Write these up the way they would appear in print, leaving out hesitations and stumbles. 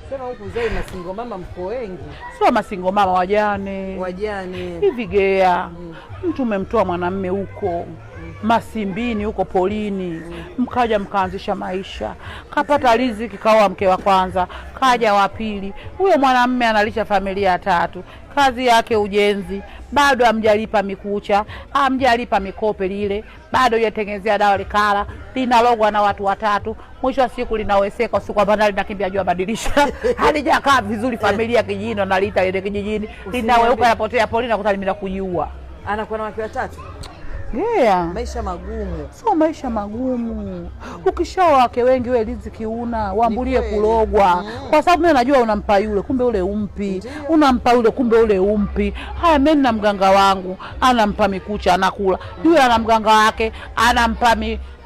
Sema huku zai masingo mama mko wengi. Sio masingo mama, wajane. Wajane. Hivi Gea, mtu umemtoa mwanamume huko Masimbini huko polini, mkaja mkaanzisha maisha, kapata riziki, kaoa mke wa kwanza, kaja wa pili. Huyo mwanamume analisha familia 3, kazi yake ujenzi, bado amjalipa mikucha, amjalipa mikope lile, bado yatengenezea dawa likala, linalogwa na watu 3, mwisho wa siku linaweseka, usiku bandari nakimbia jua badilisha. Halijakaa vizuri familia kijijini, analita ile kijijini, linaweuka napotea polini na kutalimia kujiua. Anakuwa na wake 3. Yeah. Maisha magumu. Sio maisha magumu. Ukishaoa wake wengi wewe riziki una, waambulie kulogwa. Kwa sababu mimi najua unampa yule, kumbe ule umpi. Unampa yule, kumbe ule umpi. Haya, mimi na mganga wangu, anampa mikucha anakula. Yule ana mganga wake, anampa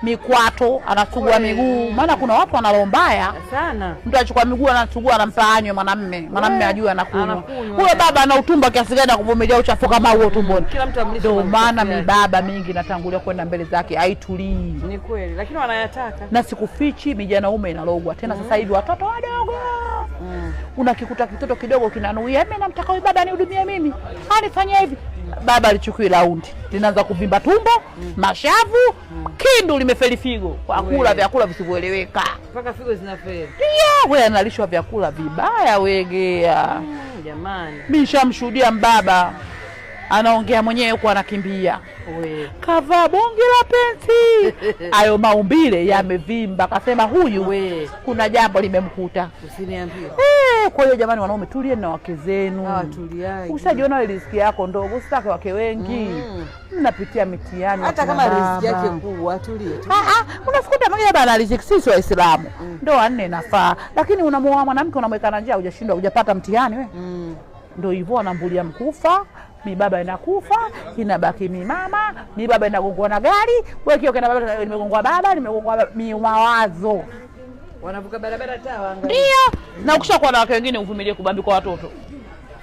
mikwato, anasugua miguu. Maana kuna watu wanalombaya sana. Mtu achukua miguu anasugua, anampa anywe mwanamume ajue anakunywa. Huyo baba ana utumbo kiasi gani kuvumilia uchafu kama huo tumboni? Kila mtu amlisha. Ndio maana mibaba mingi natangulia kwenda mbele zake, haitulii. Ni kweli, lakini wanayataka. Na sikufichi mijanaume inalogwa. Tena sasa hivi watoto wadogo. Unakikuta kitoto kidogo kinanuia, mimi namtaka huyu baba anihudumie mimi. Anifanyia hivi. Baba alichukua raundi, linaanza kuvimba tumbo, mashavu, kindu limefeli figo. Kwa kula vyakula visivyoeleweka. Mpaka figo zinafeli. Ndio, wewe analishwa vyakula vibaya wegea. Jamani. Mimi nishamshuhudia mbaba anaongea mwenyewe huko anakimbia. Kavaa bonge la pensi. Hayo maumbile yamevimba. Akasema huyu kuna jambo limemkuta. Usiniambie. Kwa hiyo jamani, wanaume tulie na wake zenu. Tuliaje. Usijiona riziki yako ndogo, usitake wake wengi. Mnapitia mitihani. Hata kama riziki yake kubwa, tulie. Unafukuta mmoja bana riziki, sisi Waislamu. Ndoa 4 nafaa. Lakini unamwoa mwanamke unamweka na njaa, hujashindwa, hujapata mtihani wewe. Ndio hivyo anambulia mkufa. Mi baba inakufa, inabaki mi mama, mi baba inagongwa na gari, wewe kio kana baba nimegongwa baba, nimegongwa mawazo. Wanavuka barabara tawa angalia. Ndio. Na ukishakuwa na wake wengine uvumilie kubambi kwa watoto.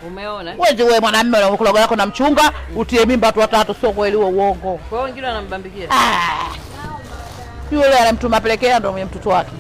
Umeona? Wewe mwanamume na mkologa yako na mchunga, utie mimba watu 3, sio kweli huo uongo. Kwa hiyo wengine wanambambikia. Yule anamtuma pelekea ndio mwenye mtoto wake.